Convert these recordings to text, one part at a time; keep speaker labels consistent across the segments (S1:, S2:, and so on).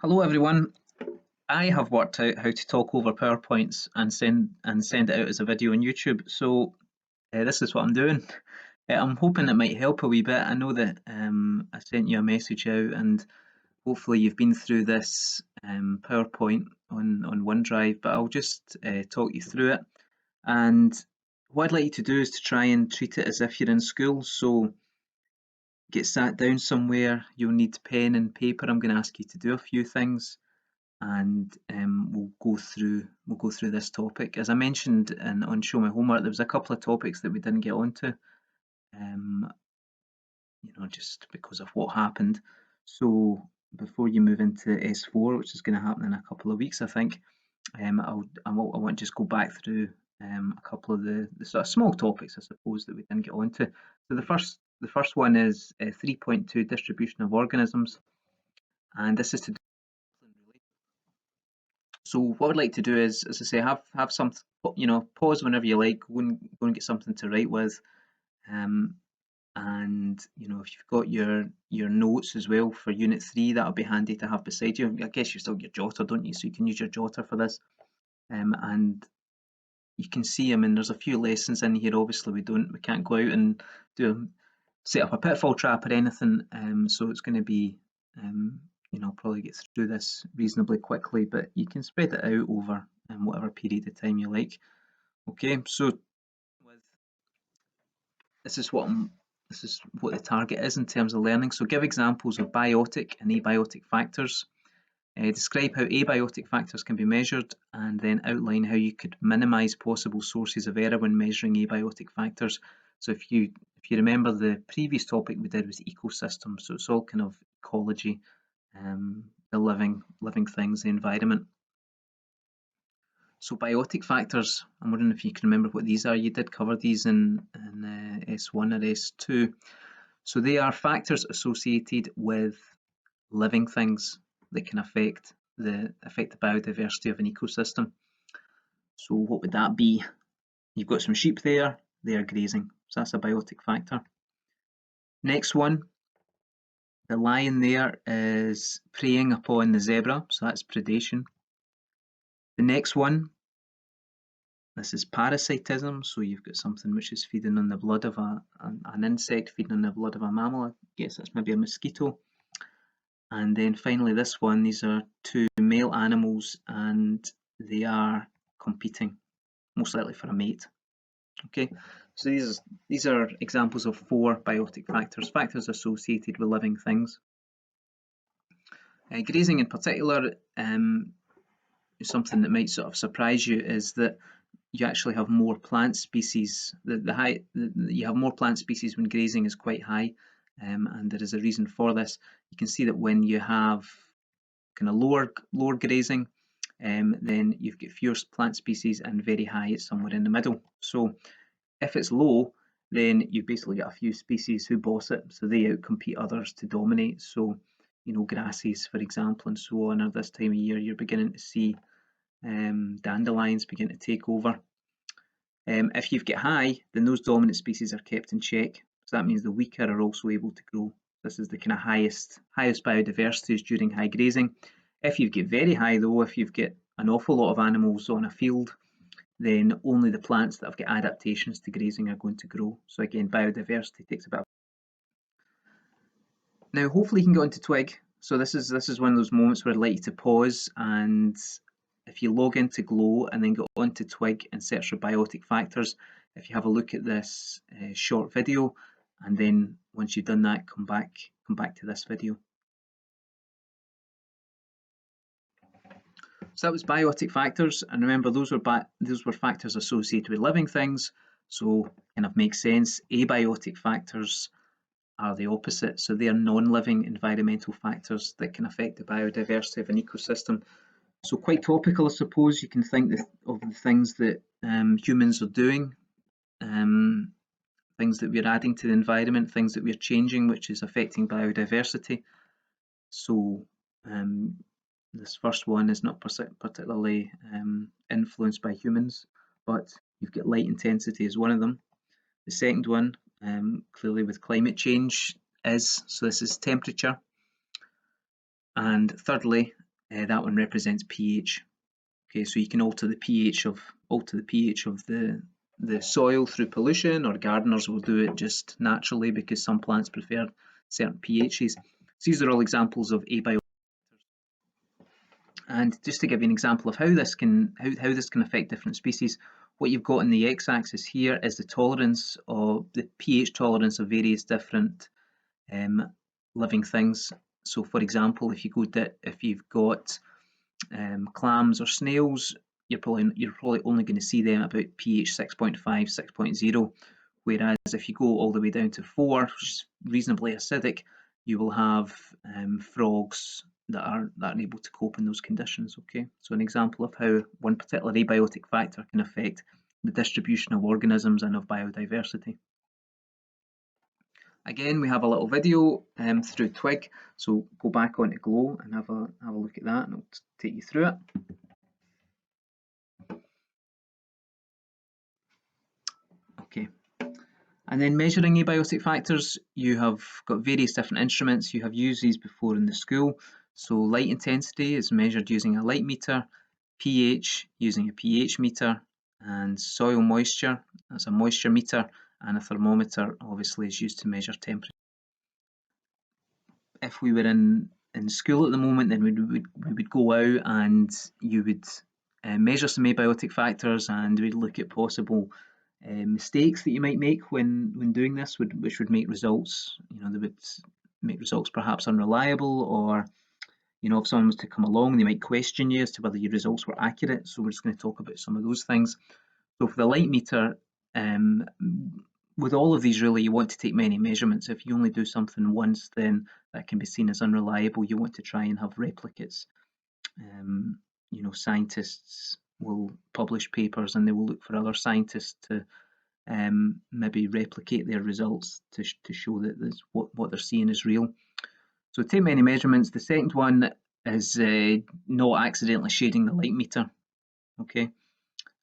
S1: Hello everyone. I have worked out how to talk over PowerPoints and send it out as a video on YouTube. So this is what I'm doing. I'm hoping it might help a wee bit. I know that I sent you a message out, and hopefully you've been through this PowerPoint on OneDrive. But I'll just talk you through it. And what I'd like you to do is to try and treat it as if you're in school. So get sat down somewhere. You'll need pen and paper. I'm going to ask you to do a few things, and we'll go through this topic. As I mentioned on Show My Homework, there was a couple of topics that we didn't get onto, just because of what happened. So before you move into S4, which is going to happen in a couple of weeks, I think, I want to just go back through a couple of the sort of small topics, I suppose, that we didn't get onto. So the first one is 3.2 distribution of organisms, and this is to do. So what I'd like to do is, as I say, have some, pause whenever you like, go and get something to write with, and if you've got your notes as well for Unit 3, that'll be handy to have beside you. I guess you still get your jotter, don't you? So you can use your jotter for this, and you can see, I mean, there's a few lessons in here. Obviously, we can't go out and set up a pitfall trap or anything, so it's going to be probably get through this reasonably quickly, but you can spread it out over whatever period of time you like. Okay, so this is what the target is in terms of learning. So give examples of biotic and abiotic factors. Describe how abiotic factors can be measured, and then outline how you could minimize possible sources of error when measuring abiotic factors. So if you remember, the previous topic we did was ecosystems, so it's all kind of ecology, the living things, the environment. So biotic factors, I'm wondering if you can remember what these are. You did cover these in S1 or S2. So they are factors associated with living things that can affect the biodiversity of an ecosystem. So what would that be? You've got some sheep there, they are grazing, so that's a biotic factor. Next one, the lion there is preying upon the zebra, so that's predation. The next one, this is parasitism, so you've got something which is feeding on the blood of an insect, feeding on the blood of a mammal. I guess that's maybe a mosquito. And then finally this one, these are two male animals and they are competing, most likely for a mate. Okay, so these are examples of 4 biotic factors, factors associated with living things. Grazing in particular, something that might sort of surprise you is that you actually have more plant species. You have more plant species when grazing is quite high, and there is a reason for this. You can see that when you have kind of lower grazing, then you've got fewer plant species, and very high it's somewhere in the middle. So if it's low, then you've basically got a few species who boss it, so they outcompete others to dominate. So grasses, for example, and so on. At this time of year, you're beginning to see dandelions begin to take over. If you've got high, then those dominant species are kept in check. So that means the weaker are also able to grow. This is the kind of highest biodiversity during high grazing. If you've got very high though, if you've got an awful lot of animals on a field, then only the plants that have got adaptations to grazing are going to grow. So again, biodiversity takes a bit of... Now hopefully you can get onto Twig. So this is one of those moments where I'd like you to pause, and if you log into Glow and then go onto Twig and search for biotic factors, if you have a look at this short video, and then once you've done that, come back to this video. So that was biotic factors, and remember those were factors associated with living things, so kind of makes sense. Abiotic factors are the opposite, so they are non-living environmental factors that can affect the biodiversity of an ecosystem. So quite topical, I suppose. You can think of the things that humans are doing, things that we're adding to the environment, things that we're changing, which is affecting biodiversity. So this first one is not particularly influenced by humans, but you've got light intensity as one of them. The second one, clearly with climate change, so this is temperature. And thirdly, That one represents pH. Okay, so you can alter the pH of the soil through pollution, or gardeners will do it just naturally because some plants prefer certain pHs. So these are all examples of abiotic. And just to give you an example of how this can affect different species, what you've got in the x-axis here is the tolerance of the pH tolerance of various different living things. So, for example, if you've got clams or snails, you're probably only going to see them about pH 6.5, 6.0. Whereas if you go all the way down to 4, which is reasonably acidic, you will have frogs that are able to cope in those conditions. Okay, so an example of how one particular abiotic factor can affect the distribution of organisms and of biodiversity. Again, we have a little video through Twig, so go back onto Glow and have a look at that, and I'll take you through it. Okay. And then measuring abiotic factors, you have got various different instruments. You have used these before in the school. So light intensity is measured using a light meter, pH using a pH meter, and soil moisture, that's a moisture meter, and a thermometer obviously is used to measure temperature. If we were in school at the moment, then we would go out and you would measure some abiotic factors, and we'd look at possible mistakes that you might make when doing this, which would make results, they would make results perhaps unreliable, or if someone was to come along, they might question you as to whether your results were accurate. So we're just going to talk about some of those things. So for the light meter, with all of these, really, you want to take many measurements. If you only do something once, then that can be seen as unreliable. You want to try and have replicates. Scientists will publish papers and they will look for other scientists to maybe replicate their results to show that what they're seeing is real. So take many measurements. The second one is not accidentally shading the light meter. Okay,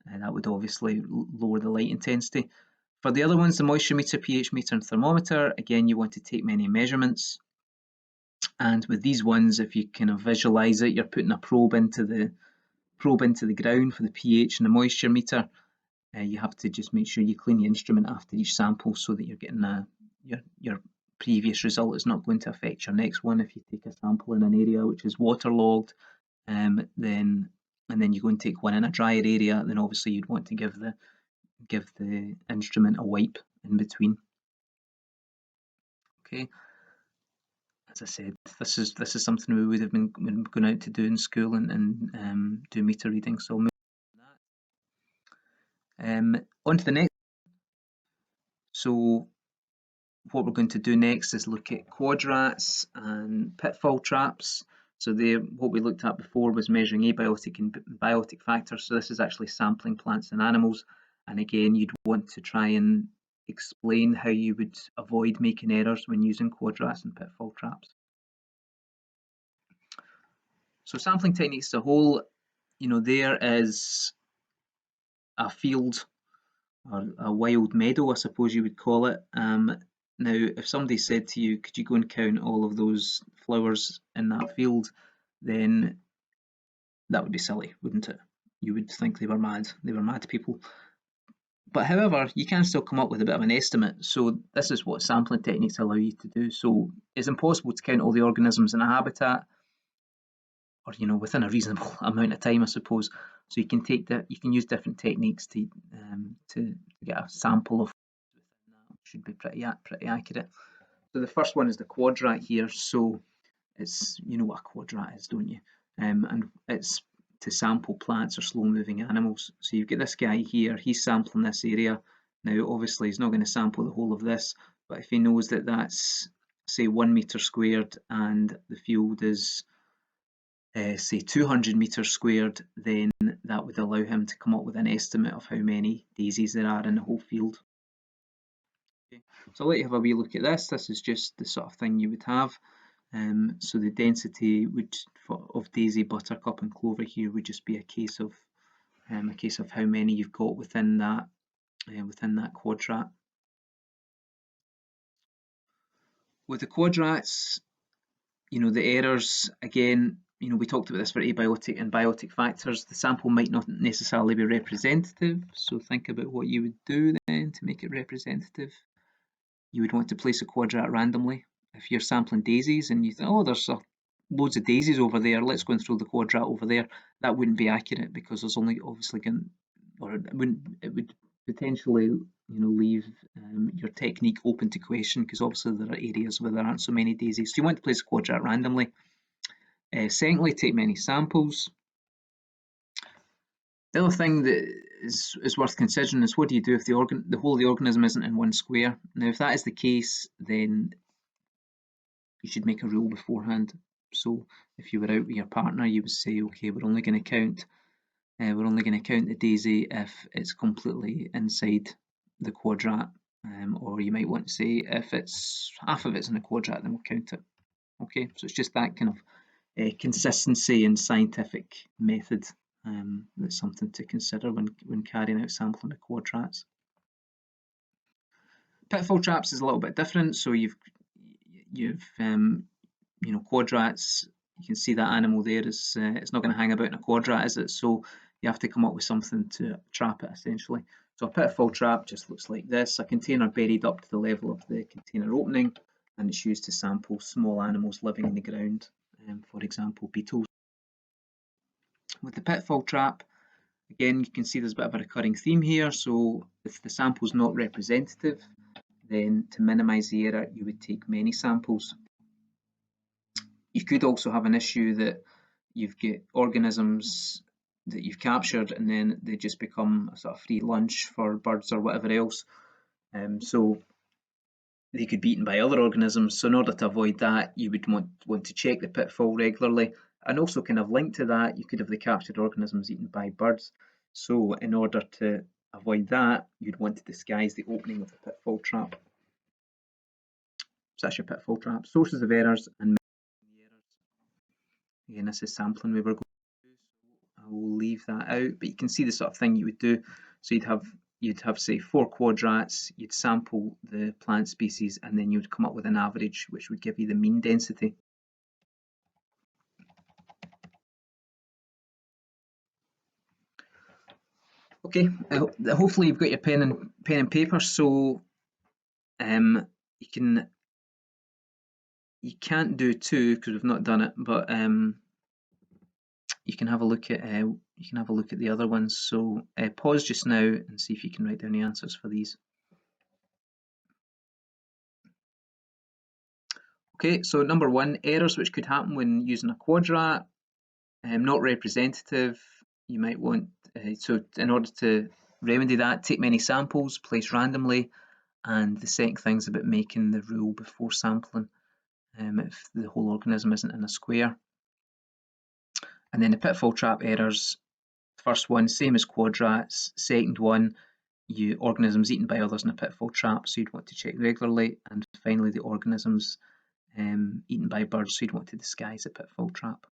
S1: and that would obviously lower the light intensity. For the other ones, the moisture meter, pH meter, and thermometer, again, you want to take many measurements. And with these ones, if you kind of visualize it, you're putting a probe into the ground for the pH and the moisture meter. You have to just make sure you clean the instrument after each sample so that you're getting your previous result is not going to affect your next one. If you take a sample in an area which is waterlogged, and then you go and take one in a drier area, then obviously you'd want to give the instrument a wipe in between. Okay, as I said, this is something we would have been going out to do in school and do meter reading. So I'll move on to the next. So what we're going to do next is look at quadrats and pitfall traps. So what we looked at before was measuring abiotic and biotic factors. So this is actually sampling plants and animals. And again, you'd want to try and explain how you would avoid making errors when using quadrats and pitfall traps. So sampling techniques as a whole, there is a field or a wild meadow, I suppose you would call it. Now, if somebody said to you, could you go and count all of those flowers in that field, then that would be silly, wouldn't it? You would think they were mad. They were mad people. But however, you can still come up with a bit of an estimate. So this is what sampling techniques allow you to do. So it's impossible to count all the organisms in a habitat, or within a reasonable amount of time, I suppose. So you can use different techniques to get a sample of. Should be pretty accurate. So the first one is the quadrat here. So it's, you know what a quadrat is, don't you? And it's to sample plants or slow-moving animals. So you've got this guy here. He's sampling this area. Now, obviously, he's not going to sample the whole of this, but if he knows that that's, say, 1 metre squared and the field is, say, 200 metres squared, then that would allow him to come up with an estimate of how many daisies there are in the whole field. Okay. So I'll let you have a wee look at this. This is just the sort of thing you would have. So the density of daisy, buttercup, and clover here would just be a case of how many you've got within that quadrat. With the quadrats, the errors, again, we talked about this for abiotic and biotic factors. The sample might not necessarily be representative, so think about what you would do then to make it representative. You would want to place a quadrat randomly. If you're sampling daisies and you think, oh, there's loads of daisies over there, let's go and throw the quadrat over there, that wouldn't be accurate because there's only obviously going, or it would potentially leave your technique open to question, because obviously there are areas where there aren't so many daisies. So you want to place a quadrat randomly. Secondly, take many samples. The other thing that is worth considering is, what do you do if the whole of the organism isn't in one square? Now, if that is the case, then you should make a rule beforehand. So if you were out with your partner, you would say, okay, we're only going to count the daisy if it's completely inside the quadrat, or you might want to say if it's half of it's in a quadrat, then we'll count it. Okay, so it's just that kind of consistency in scientific method. That's something to consider when carrying out sampling of quadrats. Pitfall traps is a little bit different. So you've quadrats. You can see that animal there is it's not going to hang about in a quadrat, is it? So you have to come up with something to trap it essentially. So a pitfall trap just looks like this: a container buried up to the level of the container opening, and it's used to sample small animals living in the ground, for example, beetles. With the pitfall trap, again, you can see there's a bit of a recurring theme here. So if the sample is not representative, then to minimise the error, you would take many samples. You could also have an issue that you've got organisms that you've captured and then they just become a sort of free lunch for birds or whatever else. So they could be eaten by other organisms. So in order to avoid that, you would want to check the pitfall regularly. And also kind of linked to that, you could have the captured organisms eaten by birds. So in order to avoid that, you'd want to disguise the opening of the pitfall trap. So that's your pitfall trap. Sources of errors and errors. Again, this is sampling we were going to do, so I will leave that out. But you can see the sort of thing you would do. So you'd have say 4 quadrats, you'd sample the plant species, and then you'd come up with an average, which would give you the mean density. Okay, hopefully you've got your pen and paper, so you can't do 2 because we've not done it, but you can have a look at the other ones. So pause just now and see if you can write down the answers for these. Okay, so number 1, errors which could happen when using a quadrat. Not representative. You might want, so in order to remedy that, take many samples, place randomly, and the second thing's about making the rule before sampling if the whole organism isn't in a square. And then the pitfall trap errors, first one, same as quadrats. Second one, organisms eaten by others in a pitfall trap, so you'd want to check regularly. And finally, the organisms eaten by birds, so you'd want to disguise a pitfall trap.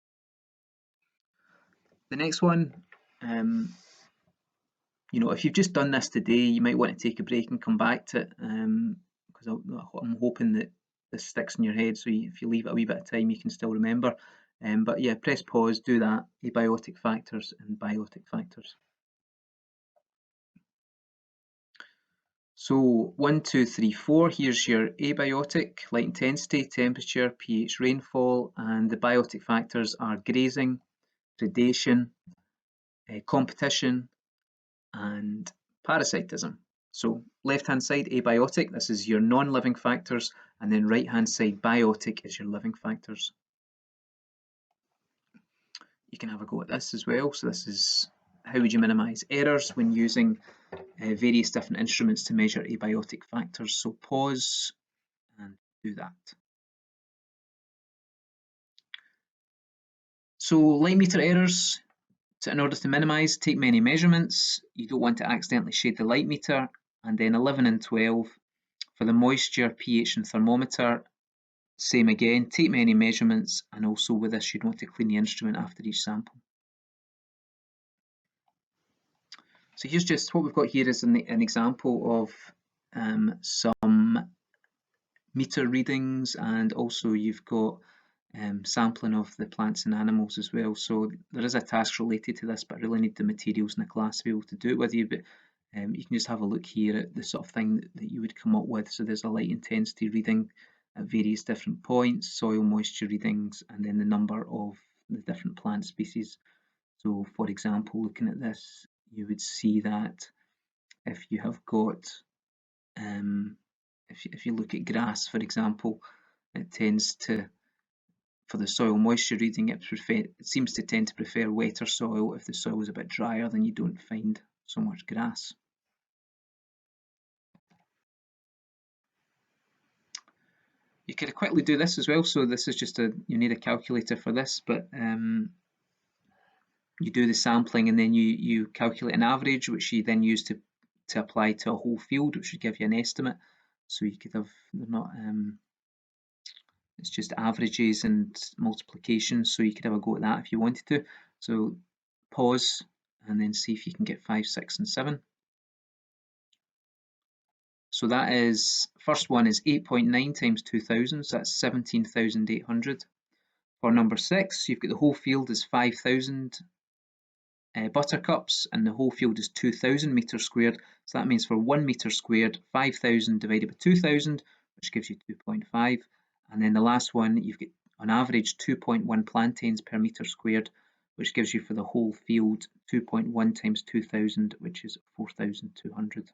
S1: The next one, if you've just done this today, you might want to take a break and come back to it, because I'm hoping that this sticks in your head, so if you leave it a wee bit of time, you can still remember. But yeah, press pause, do that, abiotic factors and biotic factors. So 1, 2, 3, 4, here's your abiotic: light intensity, temperature, pH, rainfall, and the biotic factors are grazing, predation, competition, and parasitism. So left-hand side, abiotic, this is your non-living factors, and then right-hand side, biotic, is your living factors. You can have a go at this as well. So this is how would you minimise errors when using various different instruments to measure abiotic factors. So pause and do that. So light meter errors. So in order to minimise, take many measurements. You don't want to accidentally shade the light meter. And then 11 and 12 for the moisture, pH and thermometer. Same again, take many measurements, and also with this you'd want to clean the instrument after each sample. So here's just what we've got here is an example of some meter readings, and also you've got sampling of the plants and animals as well. So there is a task related to this, but I really need the materials in the class to be able to do it with you. But you can just have a look here at the sort of thing that you would come up with. So there's a light intensity reading at various different points, soil moisture readings, and then the number of the different plant species. So for example, looking at this, you would see that if you have got, if you look at grass, for example, it tends to, for the soil moisture reading, it seems to tend to prefer wetter soil. If the soil is a bit drier, then you don't find so much grass. You could quickly do this as well. So this is just you need a calculator for this, but you do the sampling and then you calculate an average, which you then use to apply to a whole field, which would give you an estimate. So you could have, they're not, it's just averages and multiplications. So you could have a go at that if you wanted to. So pause and then see if you can get 5, 6, and 7. So that is, first one is 8.9 times 2000, so that's 17,800. For number 6, you've got the whole field is 5,000 buttercups, and the whole field is 2,000 metres squared. So that means for 1 metre squared, 5,000 divided by 2,000, which gives you 2.5. And then the last one, you've got on average 2.1 plantains per metre squared, which gives you for the whole field 2.1 times 2,000, which is 4,200.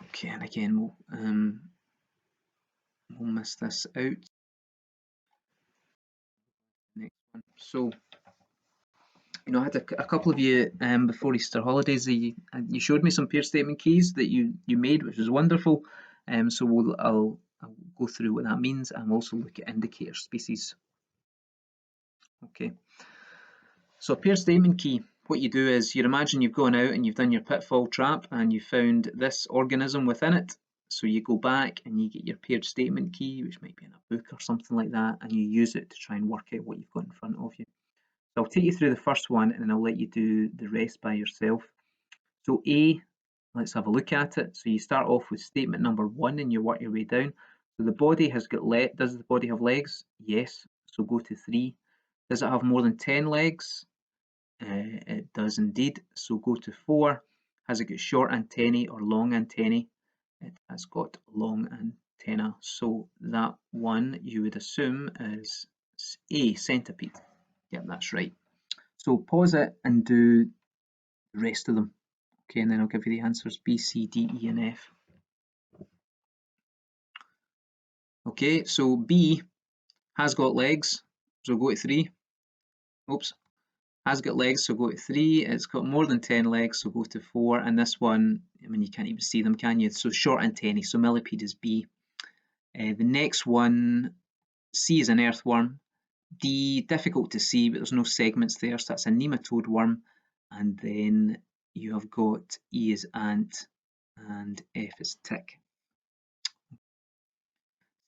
S1: Okay, and again, we'll miss this out. Next one. So, you know, I had a couple of you before Easter holidays. You showed me some pair statement keys that you made, which was wonderful. So I'll go through what that means, and we'll also look at indicator species. Okay. So a pair statement key. What you do is you imagine you've gone out and you've done your pitfall trap and you found this organism within it. So you go back and you get your paired statement key, which might be in a book or something like that, and you use it to try and work out what you've got in front of you. So I'll take you through the first one and then I'll let you do the rest by yourself. So A, let's have a look at it. So you start off with statement number 1 and you work your way down. So the body has got does the body have legs? Yes. So go to 3. Does it have more than 10 legs? It does indeed. So go to 4. Has it got short antennae or long antennae? It has got long antenna. So that one you would assume is A, centipede. Yep, that's right. So pause it and do the rest of them. Okay, and then I'll give you the answers B, C, D, E, and F. Okay, so B has got legs, so go to 3. Oops, has got legs, so go to 3. It's got more than 10 legs, so go to 4. And this one, I mean, you can't even see them, can you? So short antennae, so millipede is B. The next one, C is an earthworm. D, difficult to see, but there's no segments there, so that's a nematode worm. And then you have got E is ant and F is tick.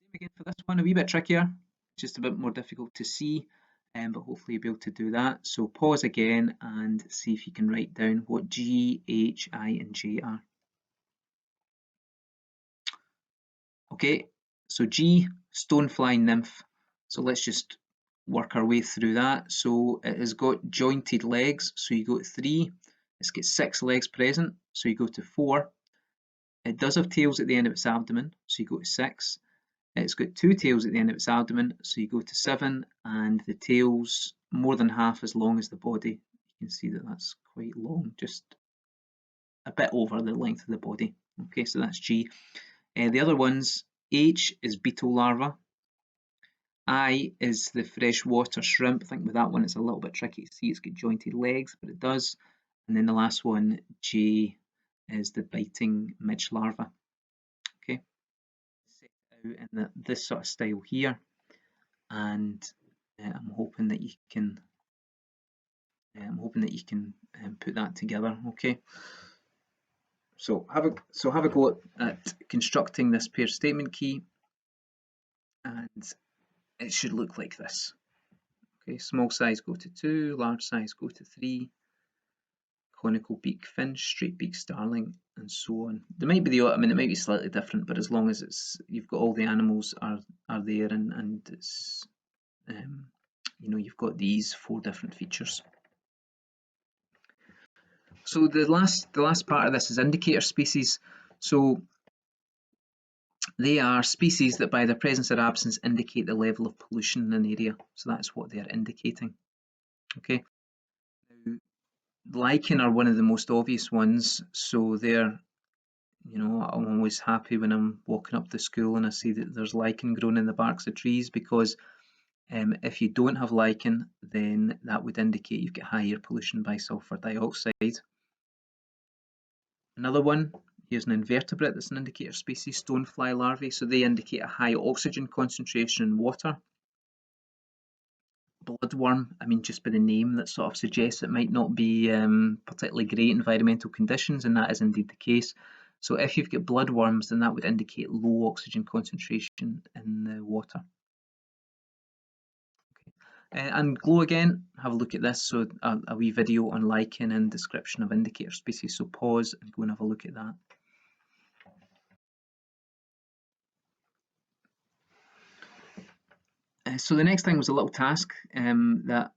S1: Same again for this one, a wee bit trickier, just a bit more difficult to see, but hopefully you'll be able to do that. So pause again and see if you can write down what G, H, I, and J are. Okay, so G, stonefly nymph. So let's just work our way through that. So it has got jointed legs, so you go to 3. It's got 6 legs present, so you go to 4. It does have tails at the end of its abdomen, so you go to 6. It's got 2 tails at the end of its abdomen, so you go to 7, and the tail's more than half as long as the body. You can see that that's quite long, just a bit over the length of the body. Okay, so that's G. The other ones, H is beetle larva. I is the freshwater shrimp. I think with that one it's a little bit tricky to see. It's got jointed legs, but it does. And then the last one, J, is the biting midge larva. Okay, set out in this sort of style here, and I'm hoping that you can. Put that together. Okay. So have a go at constructing this pair statement key, and it should look like this. Okay, small size go to 2, large size go to 3, conical beak finch, straight beak starling, and so on. There might be the, I mean, it might be slightly different, but as long as it's, you've got all the animals are there, and it's, you know, you've got these 4 different features. So the last part of this is indicator species. So they are species that by their presence or absence indicate the level of pollution in an area. So that's what they are indicating. Okay. Now, lichen are one of the most obvious ones. So they're, you know, I'm always happy when I'm walking up to school and I see that there's lichen growing in the barks of trees, because if you don't have lichen, then that would indicate you've got higher pollution by sulfur dioxide. Another one, here's an invertebrate that's an indicator species, Stonefly Larvae. So they indicate a high oxygen concentration in water. Bloodworm, I mean, just by the name, that sort of suggests it might not be particularly great environmental conditions, and that is indeed the case. So if you've got bloodworms, then that would indicate low oxygen concentration in the water. And glow again, have a look at this. So a wee video on lichen and description of indicator species. So pause and go and have a look at that. So the next thing was a little task that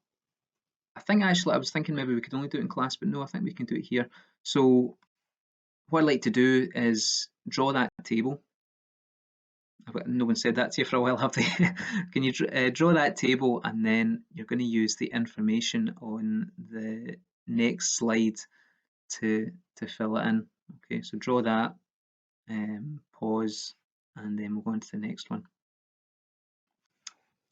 S1: I think actually I was thinking maybe we could only do it in class, but no, I think we can do it here. So what I'd like to do is draw that table. No one said that to you for a while, have they? Can you draw that table, and then you're going to use the information on the next slide to fill it in. Okay, so draw that, pause, and then we'll go on to the next one.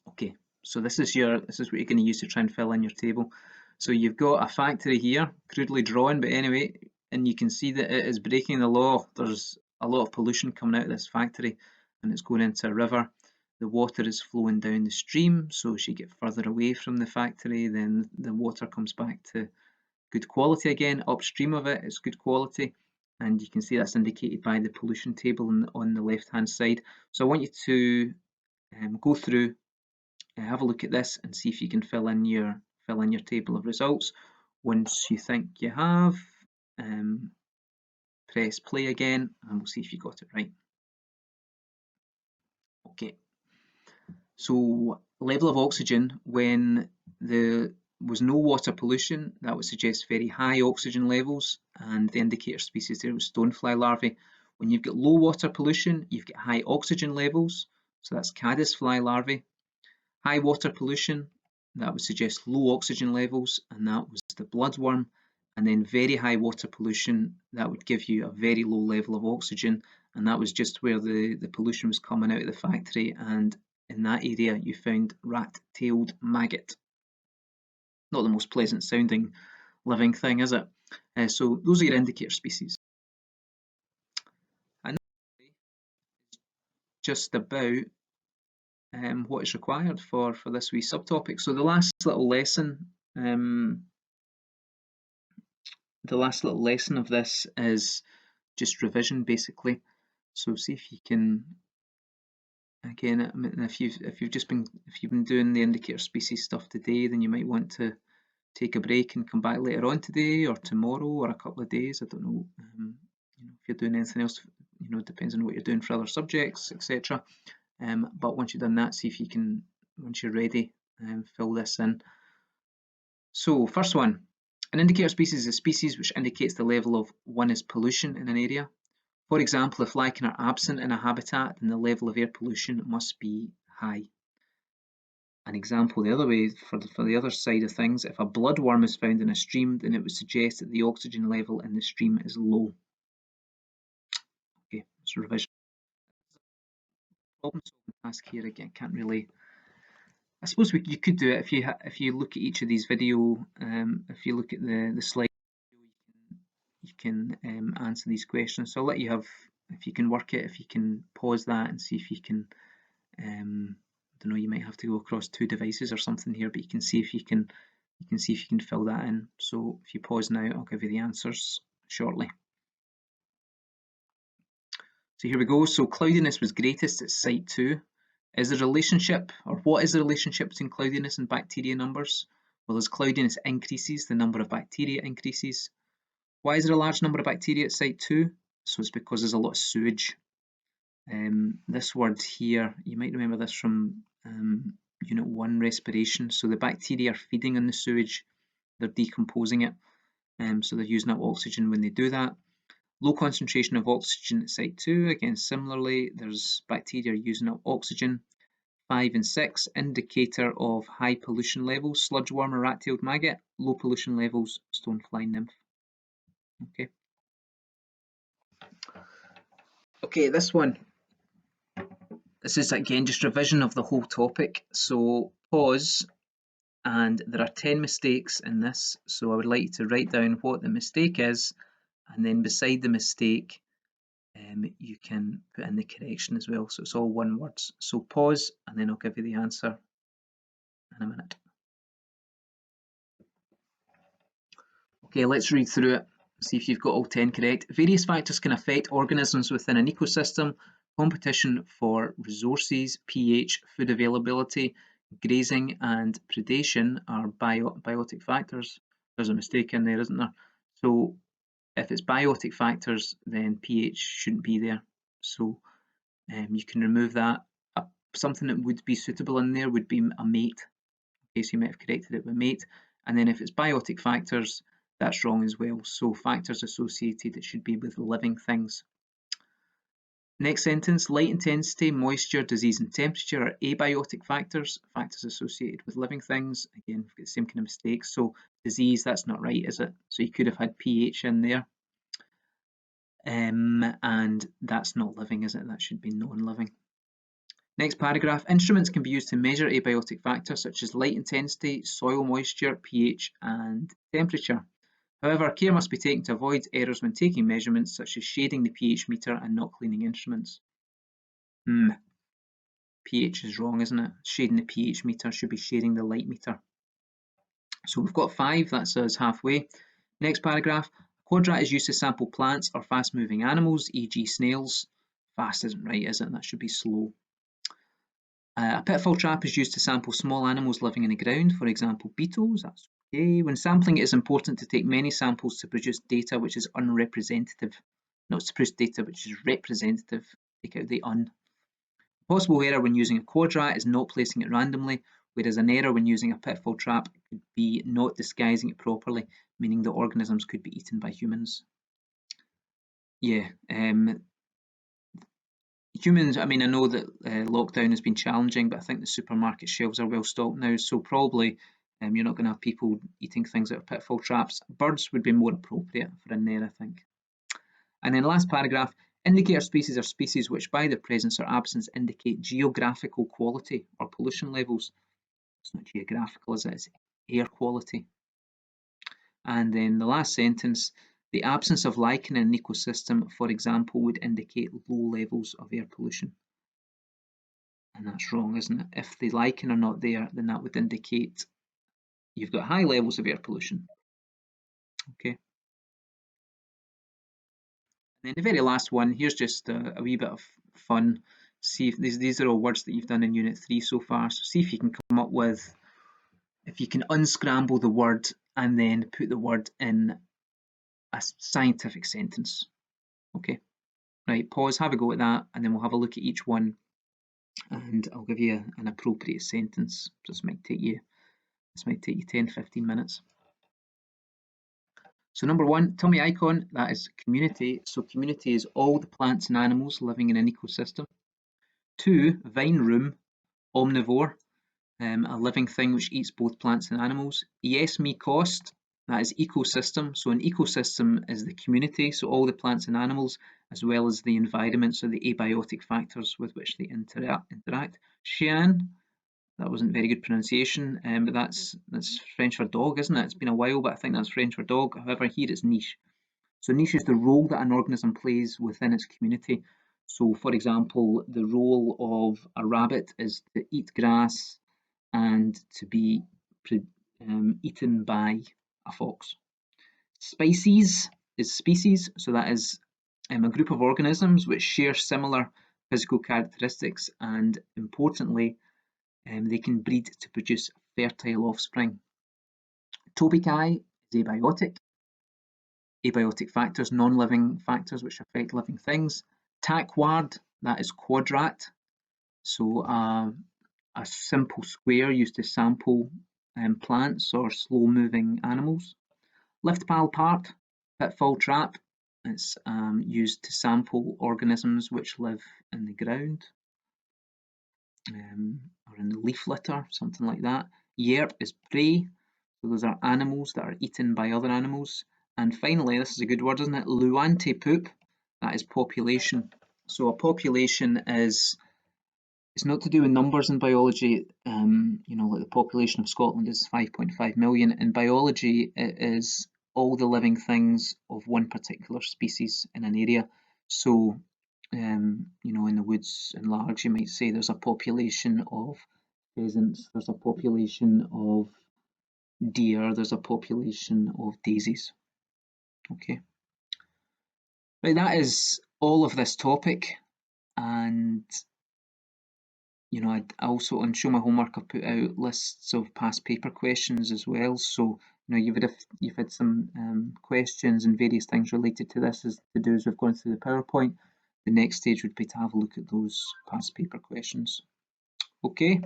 S1: Okay, so this is what you're going to use to try and fill in your table. So you've got a factory here, crudely drawn, but anyway, and you can see that it is breaking the law. There's a lot of pollution coming out of this factory, and it's going into a river. The water is flowing down the stream, so as you get further away from the factory, then the water comes back to good quality again. Upstream of it, it's good quality, and you can see that's indicated by the pollution table on the left-hand side. So I want you to go through, have a look at this, and see if you can fill in your table of results. Once you think you have, press play again, and we'll see if you got it right. Okay, so level of oxygen when there was no water pollution, that would suggest very high oxygen levels, and the indicator species there was Stonefly larvae. When you've got low water pollution, you've got high oxygen levels, so that's caddisfly larvae. High water pollution, that would suggest low oxygen levels, and that was the bloodworm. And then very high water pollution, that would give you a very low level of oxygen, and that was just where the pollution was coming out of the factory, and in that area you found rat-tailed maggot. Not the most pleasant sounding living thing, is it? So those are your indicator species. And that's just about what is required for this wee subtopic. So the last little lesson of this is just revision, basically. So see if you can, again, I mean, if you've been doing the indicator species stuff today, then you might want to take a break and come back later on today or tomorrow or a couple of days. I don't know, you know, if you're doing anything else, you know, it depends on what you're doing for other subjects, etc. But once you've done that, see if you can, once you're ready, fill this in. So first one, an indicator species is a species which indicates the level of one is pollution in an area. For example, if lichen are absent in a habitat, then the level of air pollution must be high. An example the other way, for the other side of things, if a bloodworm is found in a stream, then it would suggest that the oxygen level in the stream is low. Okay, so revision. Problem solving task here again. Can't really. I suppose you could do it if you look at each of these video. If you look at the slide, you can answer these questions. So I'll let you have, if you can work it, if you can pause that and see if you can. I don't know. You might have to go across 2 devices or something here, but you can see if you can. You can see if you can fill that in. So if you pause now, I'll give you the answers shortly. So here we go. So cloudiness was greatest at site 2. Is the relationship, or what is the relationship between cloudiness and bacteria numbers? Well, as cloudiness increases, the number of bacteria increases. Why is there a large number of bacteria at site 2? So it's because there's a lot of sewage. This word here, you might remember this from Unit 1, respiration. So the bacteria are feeding on the sewage, they're decomposing it, so they're using up oxygen when they do that. Low concentration of oxygen at site 2, again similarly, there's bacteria using up oxygen. 5 and 6, indicator of high pollution levels, sludge worm or rat-tailed maggot. Low pollution levels, stonefly nymph. Okay, this one. This is again just revision of the whole topic. So pause, and there are 10 mistakes in this. So I would like you to write down what the mistake is, and then beside the mistake, you can put in the correction as well. So it's all one words. So pause, and then I'll give you the answer in a minute. Okay, let's read through it, see if you've got all 10 correct. Various factors can affect organisms within an ecosystem. Competition for resources, pH, food availability, grazing and predation are biotic factors. There's a mistake in there, isn't there? So if it's biotic factors, then pH shouldn't be there. So you can remove that. Something that would be suitable in there would be a mate. Okay, so you might have corrected it with mate. And then if it's biotic factors, that's wrong as well. So factors associated, it should be with living things. Next sentence, light intensity, moisture, disease and temperature are abiotic factors, factors associated with living things. Again, we've got the same kind of mistakes. So disease, that's not right, is it? So you could have had pH in there. And that's not living, is it? That should be non-living. Next paragraph, instruments can be used to measure abiotic factors such as light intensity, soil moisture, pH and temperature. However, care must be taken to avoid errors when taking measurements such as shading the pH meter and not cleaning instruments. pH is wrong, isn't it? Shading the pH meter should be shading the light meter. So we've got 5, that's us halfway. Next paragraph, quadrat is used to sample plants or fast-moving animals, e.g. snails. Fast isn't right, is it? That should be slow. A pitfall trap is used to sample small animals living in the ground, for example beetles, that's okay. When sampling, it is important to take many samples to produce data which is unrepresentative. Not to produce data which is representative, take out the un. Possible error when using a quadrat is not placing it randomly, whereas an error when using a pitfall trap could be not disguising it properly, meaning the organisms could be eaten by humans. Yeah, humans, I mean, I know that lockdown has been challenging, but I think the supermarket shelves are well stocked now, so probably you're not going to have people eating things out of pitfall traps. Birds would be more appropriate for in there, I think. And then last paragraph, indicator species are species which by their presence or absence indicate geographical quality or pollution levels. It's not geographical, is it? It's air quality. And then the last sentence, the absence of lichen in an ecosystem, for example, would indicate low levels of air pollution. And that's wrong, isn't it? If the lichen are not there, then that would indicate you've got high levels of air pollution. Okay. And then the very last one, here's just a wee bit of fun. See if these are all words that you've done in Unit 3 so far. So see if you can come up with, if you can unscramble the word and then put the word in a scientific sentence. Okay, right, pause, have a go at that, and then we'll have a look at each one and I'll give you an appropriate sentence. This might take you 10-15 minutes. So number 1, tummy icon, that is community. So community is all the plants and animals living in an ecosystem. 2, vine room, omnivore, a living thing which eats both plants and animals. Yes, me cost, that is ecosystem. So an ecosystem is the community, so all the plants and animals, as well as the environment, so the abiotic factors with which they interact. Xian, that wasn't very good pronunciation, but that's French for dog, isn't it? It's been a while, but I think that's French for dog. However, here it's niche. So niche is the role that an organism plays within its community. So, for example, the role of a rabbit is to eat grass and to be eaten by a fox. Species is species, so that is a group of organisms which share similar physical characteristics, and importantly, they can breed to produce fertile offspring. Topicae is abiotic. Abiotic factors, non-living factors which affect living things. Taquard, that is quadrat, so a simple square used to sample plants or slow-moving animals. Lift pile part, pitfall trap, it's used to sample organisms which live in the ground or in the leaf litter, something like that. Yerp is prey, so those are animals that are eaten by other animals. And finally, this is a good word, isn't it? Luante poop, that is population. So a population is, it's not to do with numbers in biology, you know, like the population of Scotland is 5.5 million. In biology, it is all the living things of one particular species in an area. So, you know, in the woods and largs, you might say there's a population of pheasants, there's a population of deer, there's a population of daisies. Okay. Right, that is all of this topic, and you know, I also on Show My Homework I've put out lists of past paper questions as well. So you know, you've had some questions and various things related to this as to do as we've gone through the PowerPoint. The next stage would be to have a look at those past paper questions. Okay.